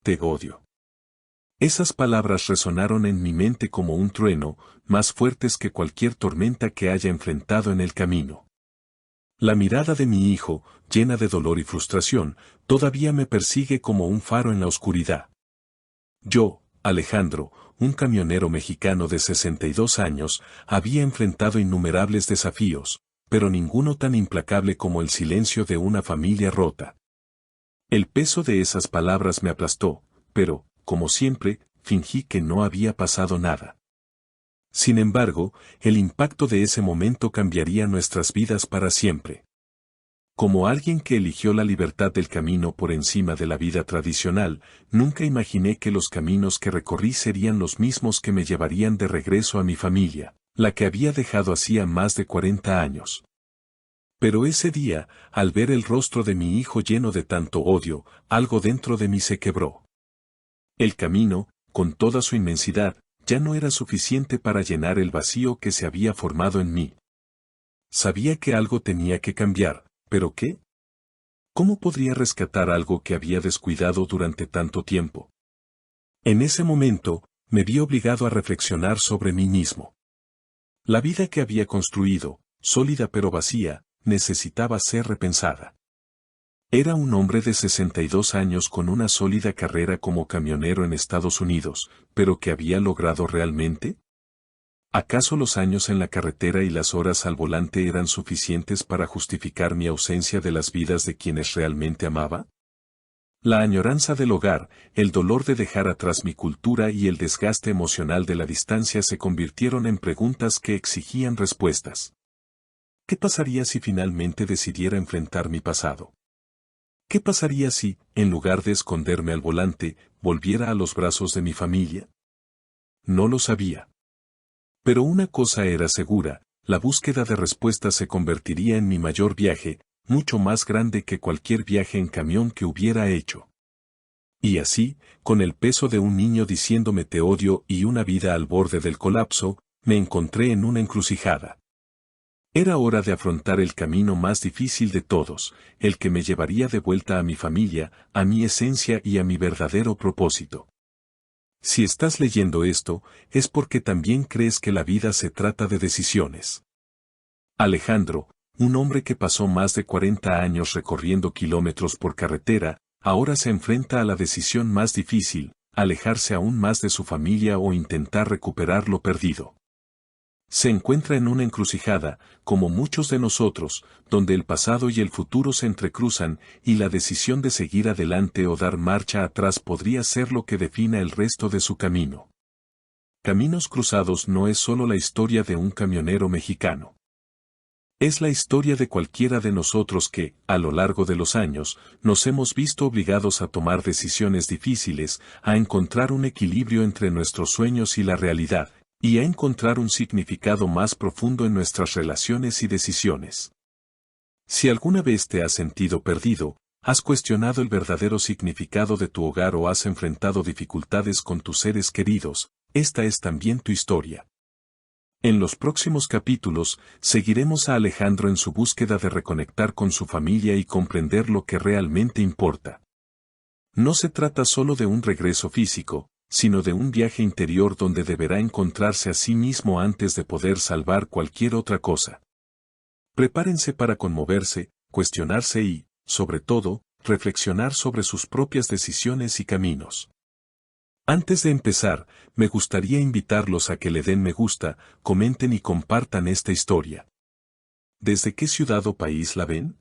te odio. Esas palabras resonaron en mi mente como un trueno, más fuertes que cualquier tormenta que haya enfrentado en el camino. La mirada de mi hijo, llena de dolor y frustración, todavía me persigue como un faro en la oscuridad. Yo, Alejandro, un camionero mexicano de 62 años, había enfrentado innumerables desafíos, pero ninguno tan implacable como el silencio de una familia rota. El peso de esas palabras me aplastó, pero, como siempre, fingí que no había pasado nada. Sin embargo, el impacto de ese momento cambiaría nuestras vidas para siempre. Como alguien que eligió la libertad del camino por encima de la vida tradicional, nunca imaginé que los caminos que recorrí serían los mismos que me llevarían de regreso a mi familia, la que había dejado hacía más de 40 años. Pero ese día, al ver el rostro de mi hijo lleno de tanto odio, algo dentro de mí se quebró. El camino, con toda su inmensidad, ya no era suficiente para llenar el vacío que se había formado en mí. Sabía que algo tenía que cambiar, ¿pero qué? ¿Cómo podría rescatar algo que había descuidado durante tanto tiempo? En ese momento, me vi obligado a reflexionar sobre mí mismo. La vida que había construido, sólida pero vacía, necesitaba ser repensada. Era un hombre de 62 años con una sólida carrera como camionero en Estados Unidos, pero ¿qué había logrado realmente? ¿Acaso los años en la carretera y las horas al volante eran suficientes para justificar mi ausencia de las vidas de quienes realmente amaba? La añoranza del hogar, el dolor de dejar atrás mi cultura y el desgaste emocional de la distancia se convirtieron en preguntas que exigían respuestas. ¿Qué pasaría si finalmente decidiera enfrentar mi pasado? ¿Qué pasaría si, en lugar de esconderme al volante, volviera a los brazos de mi familia? No lo sabía. Pero una cosa era segura, la búsqueda de respuestas se convertiría en mi mayor viaje, mucho más grande que cualquier viaje en camión que hubiera hecho. Y así, con el peso de un niño diciéndome te odio y una vida al borde del colapso, me encontré en una encrucijada. Era hora de afrontar el camino más difícil de todos, el que me llevaría de vuelta a mi familia, a mi esencia y a mi verdadero propósito. Si estás leyendo esto, es porque también crees que la vida se trata de decisiones. Alejandro, un hombre que pasó más de 40 años recorriendo kilómetros por carretera, ahora se enfrenta a la decisión más difícil, alejarse aún más de su familia o intentar recuperar lo perdido. Se encuentra en una encrucijada, como muchos de nosotros, donde el pasado y el futuro se entrecruzan y la decisión de seguir adelante o dar marcha atrás podría ser lo que defina el resto de su camino. Caminos Cruzados no es solo la historia de un camionero mexicano. Es la historia de cualquiera de nosotros que, a lo largo de los años, nos hemos visto obligados a tomar decisiones difíciles, a encontrar un equilibrio entre nuestros sueños y la realidad, y a encontrar un significado más profundo en nuestras relaciones y decisiones. Si alguna vez te has sentido perdido, has cuestionado el verdadero significado de tu hogar o has enfrentado dificultades con tus seres queridos, esta es también tu historia. En los próximos capítulos, seguiremos a Alejandro en su búsqueda de reconectar con su familia y comprender lo que realmente importa. No se trata solo de un regreso físico, sino de un viaje interior donde deberá encontrarse a sí mismo antes de poder salvar cualquier otra cosa. Prepárense para conmoverse, cuestionarse y, sobre todo, reflexionar sobre sus propias decisiones y caminos. Antes de empezar, me gustaría invitarlos a que le den me gusta, comenten y compartan esta historia. ¿Desde qué ciudad o país la ven?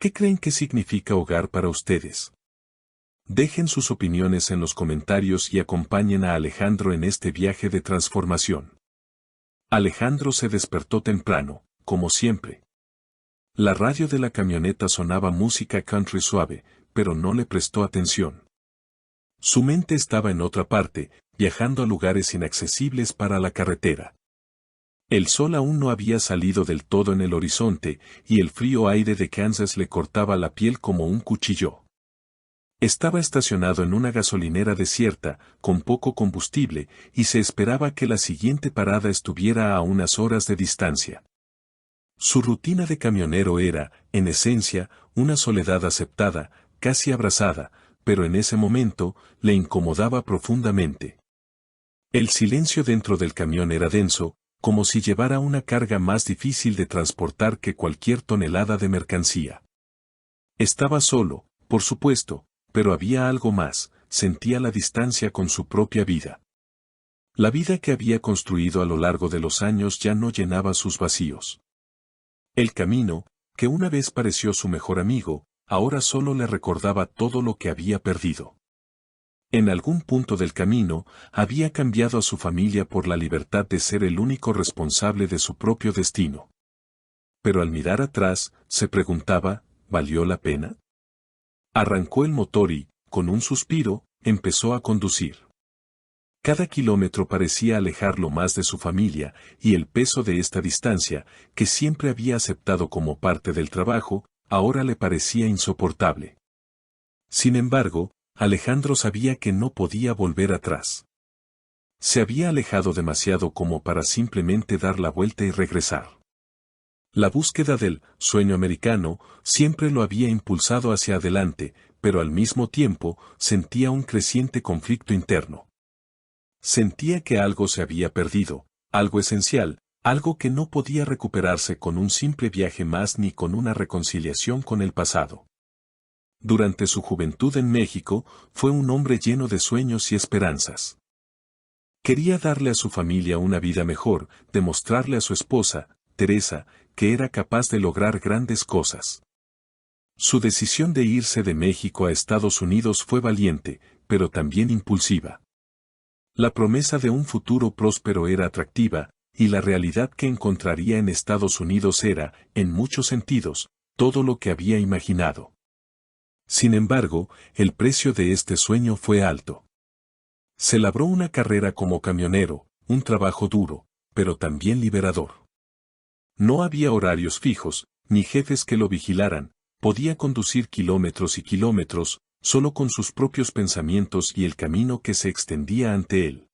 ¿Qué creen que significa hogar para ustedes? Dejen sus opiniones en los comentarios y acompañen a Alejandro en este viaje de transformación. Alejandro se despertó temprano, como siempre. La radio de la camioneta sonaba música country suave, pero no le prestó atención. Su mente estaba en otra parte, viajando a lugares inaccesibles para la carretera. El sol aún no había salido del todo en el horizonte, y el frío aire de Kansas le cortaba la piel como un cuchillo. Estaba estacionado en una gasolinera desierta, con poco combustible, y se esperaba que la siguiente parada estuviera a unas horas de distancia. Su rutina de camionero era, en esencia, una soledad aceptada, casi abrazada, pero en ese momento, le incomodaba profundamente. El silencio dentro del camión era denso, como si llevara una carga más difícil de transportar que cualquier tonelada de mercancía. Estaba solo, por supuesto, pero había algo más, sentía la distancia con su propia vida. La vida que había construido a lo largo de los años ya no llenaba sus vacíos. El camino, que una vez pareció su mejor amigo, ahora solo le recordaba todo lo que había perdido. En algún punto del camino, había cambiado a su familia por la libertad de ser el único responsable de su propio destino. Pero al mirar atrás, se preguntaba, ¿valió la pena? Arrancó el motor y, con un suspiro, empezó a conducir. Cada kilómetro parecía alejarlo más de su familia, y el peso de esta distancia, que siempre había aceptado como parte del trabajo, ahora le parecía insoportable. Sin embargo, Alejandro sabía que no podía volver atrás. Se había alejado demasiado como para simplemente dar la vuelta y regresar. La búsqueda del sueño americano siempre lo había impulsado hacia adelante, pero al mismo tiempo sentía un creciente conflicto interno. Sentía que algo se había perdido, algo esencial, algo que no podía recuperarse con un simple viaje más ni con una reconciliación con el pasado. Durante su juventud en México, fue un hombre lleno de sueños y esperanzas. Quería darle a su familia una vida mejor, demostrarle a su esposa, Teresa, que era capaz de lograr grandes cosas. Su decisión de irse de México a Estados Unidos fue valiente, pero también impulsiva. La promesa de un futuro próspero era atractiva, y la realidad que encontraría en Estados Unidos era, en muchos sentidos, todo lo que había imaginado. Sin embargo, el precio de este sueño fue alto. Se labró una carrera como camionero, un trabajo duro, pero también liberador. No había horarios fijos, ni jefes que lo vigilaran, podía conducir kilómetros y kilómetros, solo con sus propios pensamientos y el camino que se extendía ante él.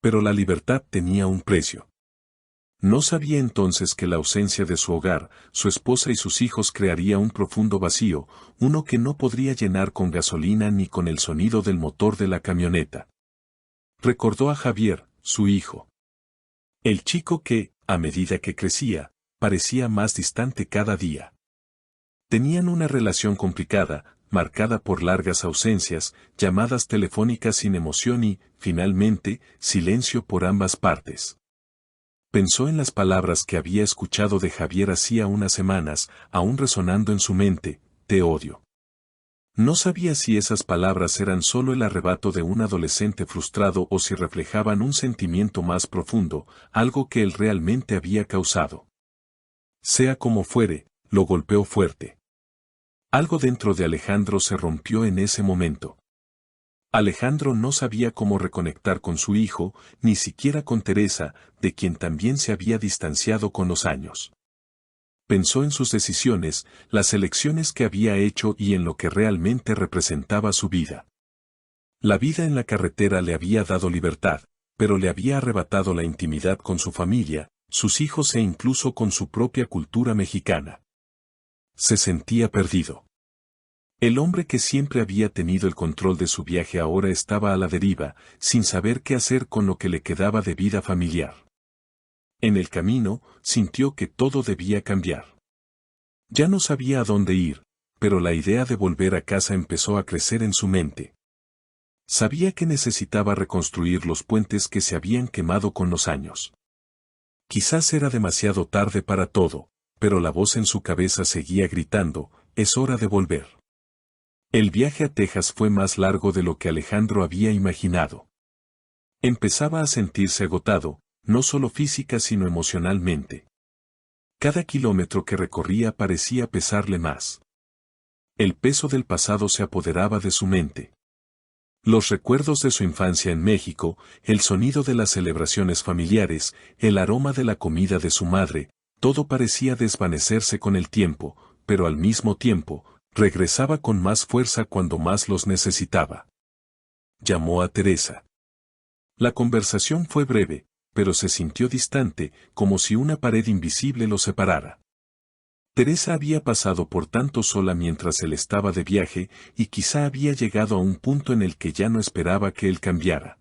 Pero la libertad tenía un precio. No sabía entonces que la ausencia de su hogar, su esposa y sus hijos crearía un profundo vacío, uno que no podría llenar con gasolina ni con el sonido del motor de la camioneta. Recordó a Javier, su hijo. El chico que, a medida que crecía, parecía más distante cada día. Tenían una relación complicada, marcada por largas ausencias, llamadas telefónicas sin emoción y, finalmente, silencio por ambas partes. Pensó en las palabras que había escuchado de Javier hacía unas semanas, aún resonando en su mente, te odio. No sabía si esas palabras eran solo el arrebato de un adolescente frustrado o si reflejaban un sentimiento más profundo, algo que él realmente había causado. Sea como fuere, lo golpeó fuerte. Algo dentro de Alejandro se rompió en ese momento. Alejandro no sabía cómo reconectar con su hijo, ni siquiera con Teresa, de quien también se había distanciado con los años. Pensó en sus decisiones, las elecciones que había hecho y en lo que realmente representaba su vida. La vida en la carretera le había dado libertad, pero le había arrebatado la intimidad con su familia, sus hijos e incluso con su propia cultura mexicana. Se sentía perdido. El hombre que siempre había tenido el control de su viaje ahora estaba a la deriva, sin saber qué hacer con lo que le quedaba de vida familiar. En el camino, sintió que todo debía cambiar. Ya no sabía a dónde ir, pero la idea de volver a casa empezó a crecer en su mente. Sabía que necesitaba reconstruir los puentes que se habían quemado con los años. Quizás era demasiado tarde para todo, pero la voz en su cabeza seguía gritando, es hora de volver. El viaje a Texas fue más largo de lo que Alejandro había imaginado. Empezaba a sentirse agotado, no solo física sino emocionalmente. Cada kilómetro que recorría parecía pesarle más. El peso del pasado se apoderaba de su mente. Los recuerdos de su infancia en México, el sonido de las celebraciones familiares, el aroma de la comida de su madre, todo parecía desvanecerse con el tiempo, pero al mismo tiempo, regresaba con más fuerza cuando más los necesitaba. Llamó a Teresa. La conversación fue breve, pero se sintió distante, como si una pared invisible lo separara. Teresa había pasado por tanto sola mientras él estaba de viaje, y quizá había llegado a un punto en el que ya no esperaba que él cambiara.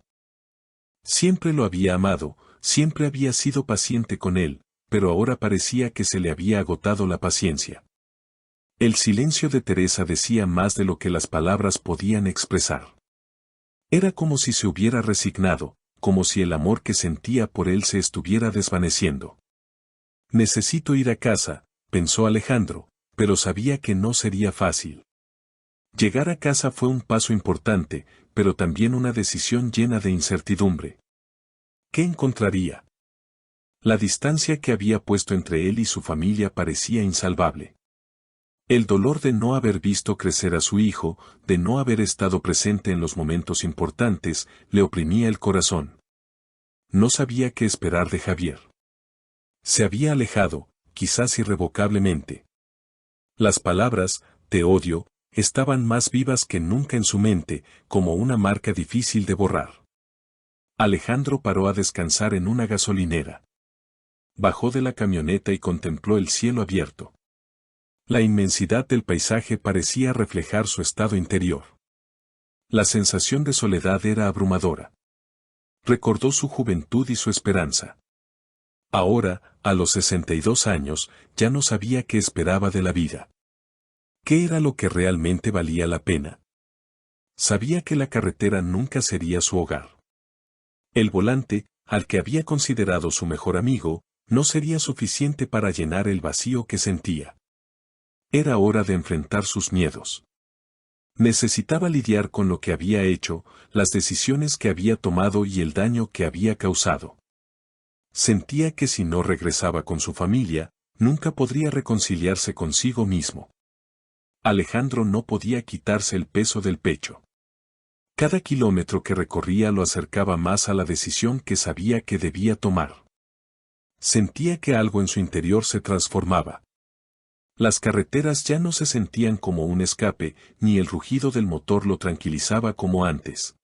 Siempre lo había amado, siempre había sido paciente con él, pero ahora parecía que se le había agotado la paciencia. El silencio de Teresa decía más de lo que las palabras podían expresar. Era como si se hubiera resignado, como si el amor que sentía por él se estuviera desvaneciendo. Necesito ir a casa, pensó Alejandro, pero sabía que no sería fácil. Llegar a casa fue un paso importante, pero también una decisión llena de incertidumbre. ¿Qué encontraría? La distancia que había puesto entre él y su familia parecía insalvable. El dolor de no haber visto crecer a su hijo, de no haber estado presente en los momentos importantes, le oprimía el corazón. No sabía qué esperar de Javier. Se había alejado, quizás irrevocablemente. Las palabras, te odio, estaban más vivas que nunca en su mente, como una marca difícil de borrar. Alejandro paró a descansar en una gasolinera. Bajó de la camioneta y contempló el cielo abierto. La inmensidad del paisaje parecía reflejar su estado interior. La sensación de soledad era abrumadora. Recordó su juventud y su esperanza. Ahora, a los 62 años, ya no sabía qué esperaba de la vida. ¿Qué era lo que realmente valía la pena? Sabía que la carretera nunca sería su hogar. El volante, al que había considerado su mejor amigo, no sería suficiente para llenar el vacío que sentía. Era hora de enfrentar sus miedos. Necesitaba lidiar con lo que había hecho, las decisiones que había tomado y el daño que había causado. Sentía que si no regresaba con su familia, nunca podría reconciliarse consigo mismo. Alejandro no podía quitarse el peso del pecho. Cada kilómetro que recorría lo acercaba más a la decisión que sabía que debía tomar. Sentía que algo en su interior se transformaba. Las carreteras ya no se sentían como un escape, ni el rugido del motor lo tranquilizaba como antes.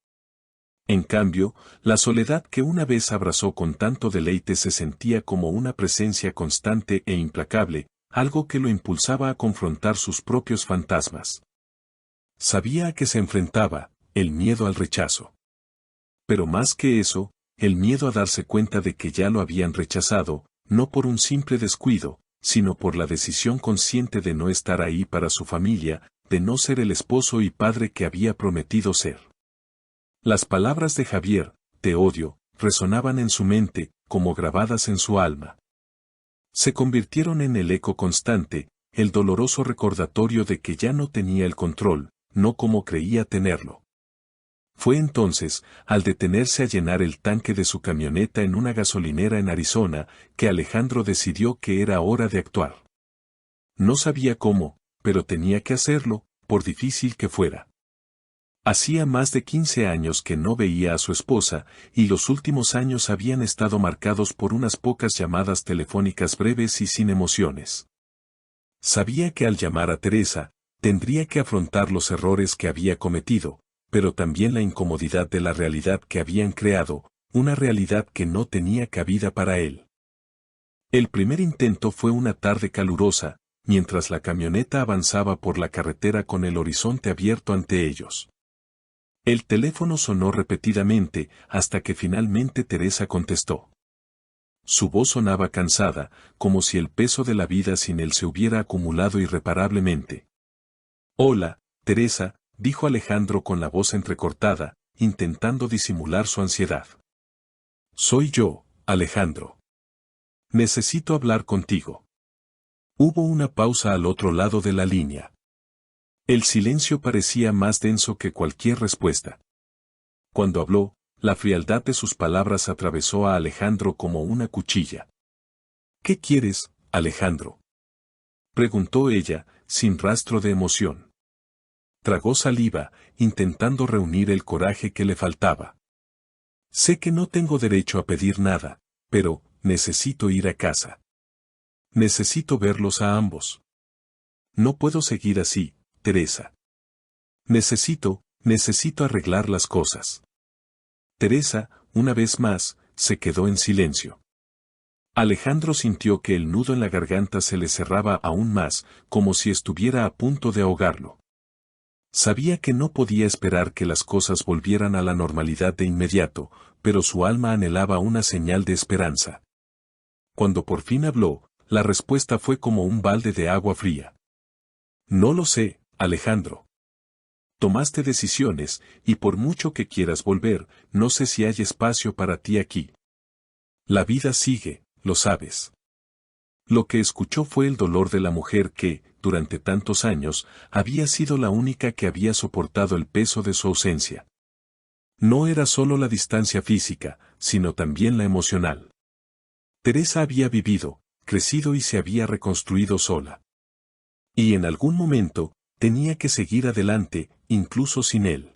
En cambio, la soledad que una vez abrazó con tanto deleite se sentía como una presencia constante e implacable, algo que lo impulsaba a confrontar sus propios fantasmas. Sabía a qué se enfrentaba, el miedo al rechazo. Pero más que eso, el miedo a darse cuenta de que ya lo habían rechazado, no por un simple descuido, sino por la decisión consciente de no estar ahí para su familia, de no ser el esposo y padre que había prometido ser. Las palabras de Javier, te odio, resonaban en su mente, como grabadas en su alma. Se convirtieron en el eco constante, el doloroso recordatorio de que ya no tenía el control, no como creía tenerlo. Fue entonces, al detenerse a llenar el tanque de su camioneta en una gasolinera en Arizona, que Alejandro decidió que era hora de actuar. No sabía cómo, pero tenía que hacerlo, por difícil que fuera. Hacía más de 15 años que no veía a su esposa, y los últimos años habían estado marcados por unas pocas llamadas telefónicas breves y sin emociones. Sabía que al llamar a Teresa, tendría que afrontar los errores que había cometido, pero también la incomodidad de la realidad que habían creado, una realidad que no tenía cabida para él. El primer intento fue una tarde calurosa, mientras la camioneta avanzaba por la carretera con el horizonte abierto ante ellos. El teléfono sonó repetidamente, hasta que finalmente Teresa contestó. Su voz sonaba cansada, como si el peso de la vida sin él se hubiera acumulado irreparablemente. Hola, Teresa, dijo Alejandro con la voz entrecortada, intentando disimular su ansiedad. Soy yo, Alejandro. Necesito hablar contigo. Hubo una pausa al otro lado de la línea. El silencio parecía más denso que cualquier respuesta. Cuando habló, la frialdad de sus palabras atravesó a Alejandro como una cuchilla. ¿Qué quieres, Alejandro?, preguntó ella, sin rastro de emoción. Tragó saliva, intentando reunir el coraje que le faltaba. Sé que no tengo derecho a pedir nada, pero necesito ir a casa. Necesito verlos a ambos. No puedo seguir así, Teresa. Necesito arreglar las cosas. Teresa, una vez más, se quedó en silencio. Alejandro sintió que el nudo en la garganta se le cerraba aún más, como si estuviera a punto de ahogarlo. Sabía que no podía esperar que las cosas volvieran a la normalidad de inmediato, pero su alma anhelaba una señal de esperanza. Cuando por fin habló, la respuesta fue como un balde de agua fría. No lo sé, Alejandro. Tomaste decisiones, y por mucho que quieras volver, no sé si hay espacio para ti aquí. La vida sigue, lo sabes. Lo que escuchó fue el dolor de la mujer que, durante tantos años, había sido la única que había soportado el peso de su ausencia. No era solo la distancia física, sino también la emocional. Teresa había vivido, crecido y se había reconstruido sola. Y en algún momento, tenía que seguir adelante, incluso sin él.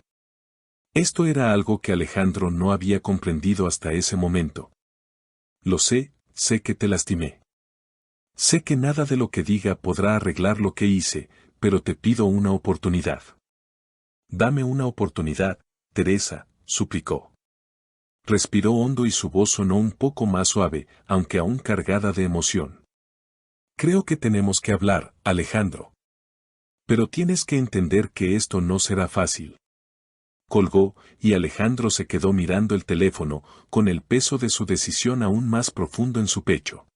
Esto era algo que Alejandro no había comprendido hasta ese momento. Lo sé que te lastimé. Sé que nada de lo que diga podrá arreglar lo que hice, pero te pido una oportunidad. Dame una oportunidad, Teresa, suplicó. Respiró hondo y su voz sonó un poco más suave, aunque aún cargada de emoción. Creo que tenemos que hablar, Alejandro. Pero tienes que entender que esto no será fácil. Colgó, y Alejandro se quedó mirando el teléfono, con el peso de su decisión aún más profundo en su pecho.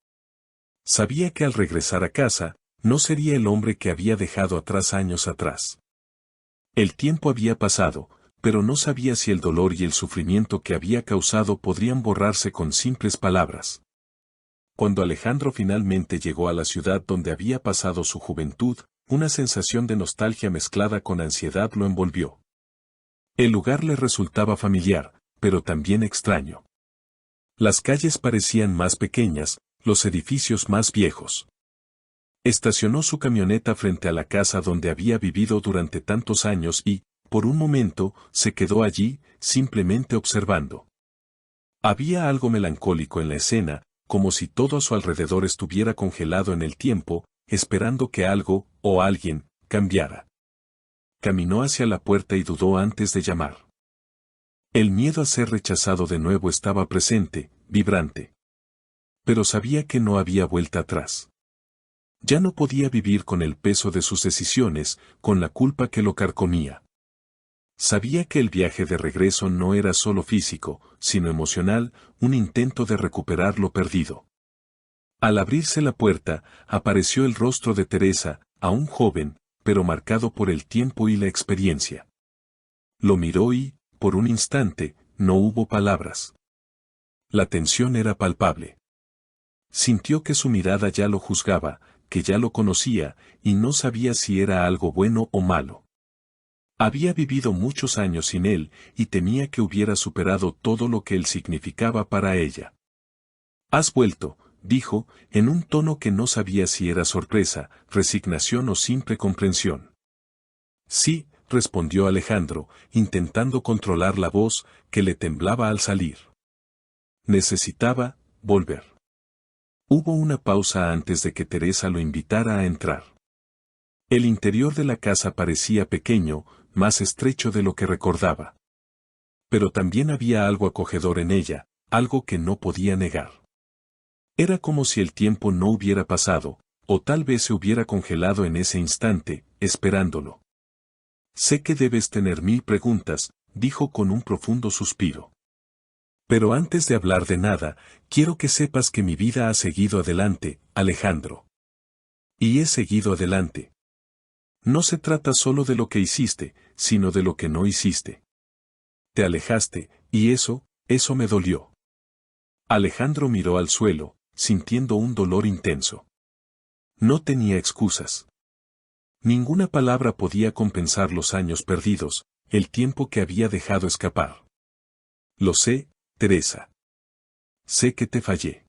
Sabía que al regresar a casa, no sería el hombre que había dejado atrás años atrás. El tiempo había pasado, pero no sabía si el dolor y el sufrimiento que había causado podrían borrarse con simples palabras. Cuando Alejandro finalmente llegó a la ciudad donde había pasado su juventud, una sensación de nostalgia mezclada con ansiedad lo envolvió. El lugar le resultaba familiar, pero también extraño. Las calles parecían más pequeñas, los edificios más viejos. Estacionó su camioneta frente a la casa donde había vivido durante tantos años y, por un momento, se quedó allí, simplemente observando. Había algo melancólico en la escena, como si todo a su alrededor estuviera congelado en el tiempo, esperando que algo, o alguien, cambiara. Caminó hacia la puerta y dudó antes de llamar. El miedo a ser rechazado de nuevo estaba presente, vibrante. Pero sabía que no había vuelta atrás. Ya no podía vivir con el peso de sus decisiones, con la culpa que lo carcomía. Sabía que el viaje de regreso no era solo físico, sino emocional, un intento de recuperar lo perdido. Al abrirse la puerta, apareció el rostro de Teresa, aún joven, pero marcado por el tiempo y la experiencia. Lo miró y, por un instante, no hubo palabras. La tensión era palpable. Sintió que su mirada ya lo juzgaba, que ya lo conocía, y no sabía si era algo bueno o malo. Había vivido muchos años sin él, y temía que hubiera superado todo lo que él significaba para ella. «Has vuelto», dijo, en un tono que no sabía si era sorpresa, resignación o simple comprensión. «Sí», respondió Alejandro, intentando controlar la voz, que le temblaba al salir. Necesitaba volver. Hubo una pausa antes de que Teresa lo invitara a entrar. El interior de la casa parecía pequeño, más estrecho de lo que recordaba. Pero también había algo acogedor en ella, algo que no podía negar. Era como si el tiempo no hubiera pasado, o tal vez se hubiera congelado en ese instante, esperándolo. «Sé que debes tener 1000 preguntas», dijo con un profundo suspiro. «Pero antes de hablar de nada, quiero que sepas que mi vida ha seguido adelante, Alejandro. Y he seguido adelante. No se trata solo de lo que hiciste, sino de lo que no hiciste. Te alejaste, y eso me dolió». Alejandro miró al suelo, sintiendo un dolor intenso. No tenía excusas. Ninguna palabra podía compensar los años perdidos, el tiempo que había dejado escapar. «Lo sé, Teresa. Sé que te fallé.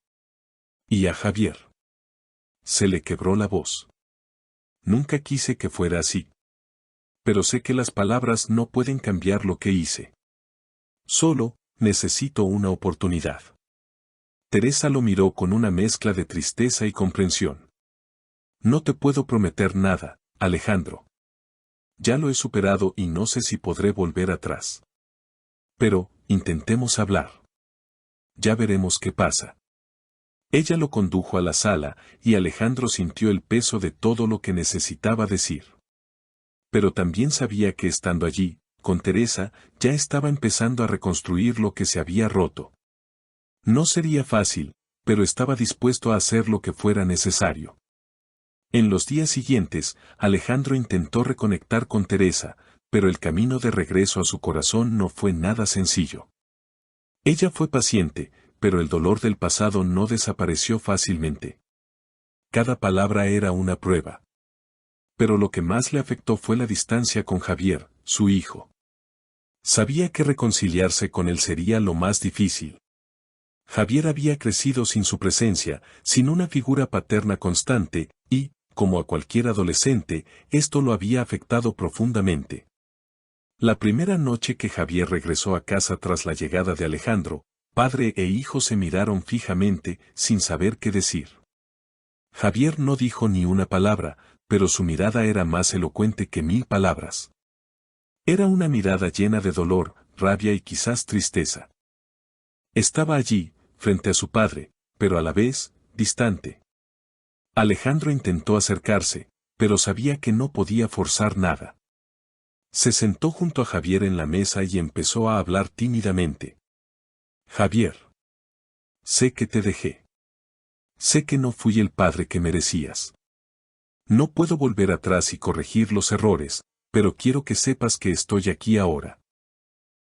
Y a Javier». Se le quebró la voz. «Nunca quise que fuera así. Pero sé que las palabras no pueden cambiar lo que hice. Solo, necesito una oportunidad». Teresa lo miró con una mezcla de tristeza y comprensión. «No te puedo prometer nada, Alejandro. Ya lo he superado y no sé si podré volver atrás. Pero, intentemos hablar. Ya veremos qué pasa». Ella lo condujo a la sala, y Alejandro sintió el peso de todo lo que necesitaba decir. Pero también sabía que estando allí, con Teresa, ya estaba empezando a reconstruir lo que se había roto. No sería fácil, pero estaba dispuesto a hacer lo que fuera necesario. En los días siguientes, Alejandro intentó reconectar con Teresa, pero el camino de regreso a su corazón no fue nada sencillo. Ella fue paciente, pero el dolor del pasado no desapareció fácilmente. Cada palabra era una prueba. Pero lo que más le afectó fue la distancia con Javier, su hijo. Sabía que reconciliarse con él sería lo más difícil. Javier había crecido sin su presencia, sin una figura paterna constante, y, como a cualquier adolescente, esto lo había afectado profundamente. La primera noche que Javier regresó a casa tras la llegada de Alejandro, padre e hijo se miraron fijamente, sin saber qué decir. Javier no dijo ni una palabra, pero su mirada era más elocuente que 1000 palabras. Era una mirada llena de dolor, rabia y quizás tristeza. Estaba allí, frente a su padre, pero a la vez, distante. Alejandro intentó acercarse, pero sabía que no podía forzar nada. Se sentó junto a Javier en la mesa y empezó a hablar tímidamente. Javier. Sé que te dejé. Sé que no fui el padre que merecías. No puedo volver atrás y corregir los errores, pero quiero que sepas que estoy aquí ahora.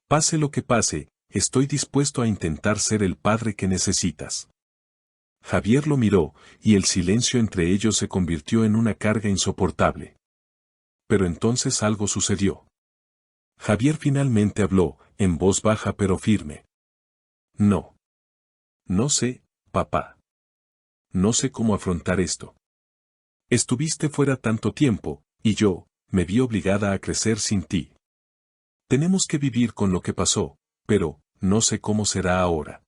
Pase lo que pase, estoy dispuesto a intentar ser el padre que necesitas. Javier lo miró, y el silencio entre ellos se convirtió en una carga insoportable. Pero entonces algo sucedió. Javier finalmente habló, en voz baja pero firme. No. No sé, papá. No sé cómo afrontar esto. Estuviste fuera tanto tiempo, y yo, me vi obligada a crecer sin ti. Tenemos que vivir con lo que pasó, pero, no sé cómo será ahora.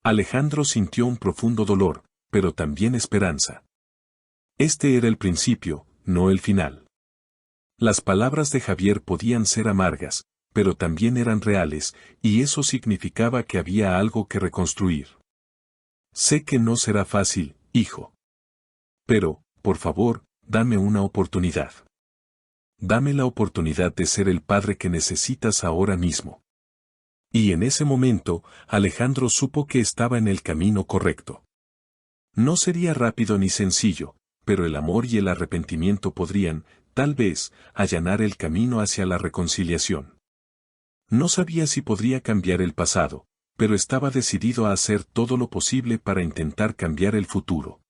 Alejandro sintió un profundo dolor, pero también esperanza. Este era el principio, no el final. Las palabras de Javier podían ser amargas, pero también eran reales, y eso significaba que había algo que reconstruir. Sé que no será fácil, hijo. Pero, por favor, dame una oportunidad. Dame la oportunidad de ser el padre que necesitas ahora mismo. Y en ese momento, Alejandro supo que estaba en el camino correcto. No sería rápido ni sencillo, pero el amor y el arrepentimiento podrían, tal vez, allanar el camino hacia la reconciliación. No sabía si podría cambiar el pasado, pero estaba decidido a hacer todo lo posible para intentar cambiar el futuro.